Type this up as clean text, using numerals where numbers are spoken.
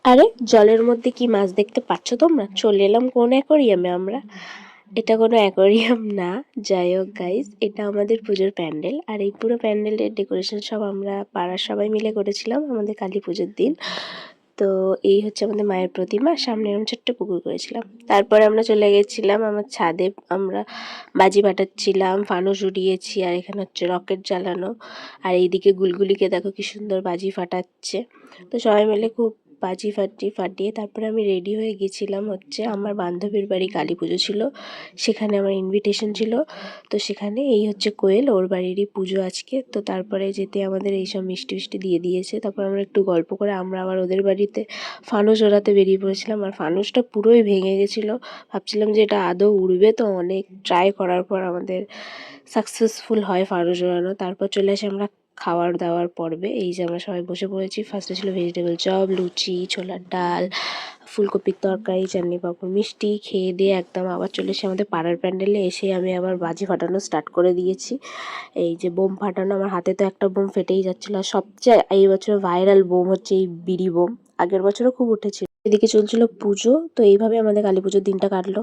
আরে জলের মধ্যে কি মাছ দেখতে পাচ্ছ তোমরা? চলে এলাম কোন অ্যাকোরিয়ামে আমরা। এটা কোনো অ্যাকোরিয়াম না। যাই হোক গাইজ, এটা আমাদের পুজোর প্যান্ডেল। আর এই পুরো প্যান্ডেলের ডেকোরেশন সব আমরা পাড়ার সবাই মিলে করেছিলাম আমাদের কালী পুজোর দিন। তো এই হচ্ছে আমাদের মায়ের প্রতিমা, সামনে এরকম ছোট্ট পুকুর করেছিলাম। তারপরে আমরা চলে গেছিলাম আমার ছাদে, আমরা বাজি ফাটাচ্ছিলাম, ফানুস উড়িয়েছি, আর এখানে হচ্ছে রকেট জ্বালানো। আর এইদিকে গুলগুলিকে দেখো কি সুন্দর বাজি ফাটাচ্ছে। তো সবাই মিলে খুব বাজি ফাটিয়ে তারপরে আমি রেডি হয়ে গেছিলাম হচ্ছে আমার বান্ধবীর বাড়ি, কালী পুজো ছিল, সেখানে আমার ইনভিটেশন ছিল। তো সেখানে এই হচ্ছে কোয়েল, ওর বাড়িরই পুজো আজকে। তো তারপরে যেতে আমাদের এইসব মিষ্টি মিষ্টি দিয়ে দিয়েছে। তারপর আমরা একটু গল্প করে আমরা আবার ওদের বাড়িতে ফানুস ওড়াতে বেরিয়ে পড়েছিলাম। আর ফানুসটা পুরোই ভেঙে গেছিলো, ভাবছিলাম যে এটা আদৌ উড়বে, তো অনেক ট্রাই করার পর আমাদের সাকসেসফুল হয় ফানুস ওড়ানো। তারপর চলে আসি আমরা খাওয়ার দাওয়ার পর্বে। এই যে আমরা সবাই বসে পড়েছি। ফার্স্টে ছিল ভেজিটেবল চপ, লুচি, ছোলার ডাল, ফুলকপির তরকারি, চাটনি পাঁপড়, মিষ্টি। খেয়ে দিয়ে একদম আবার চলে এসে আমাদের পাড়ার প্যান্ডেলে এসে আমি আবার বাজি ফাটানো স্টার্ট করে দিয়েছি। এই যে বোম ফাটানো, আমার হাতে তো একটা বোম ফেটেই যাচ্ছিলো। আর সবচেয়ে এই বছর ভাইরাল বোম হচ্ছে এই বিড়ি বোম। আগের বছরও খুব উঠেছিল। এদিকে চলছিল পুজো। তো এইভাবে আমাদের কালী পুজোর দিনটা কাটলো।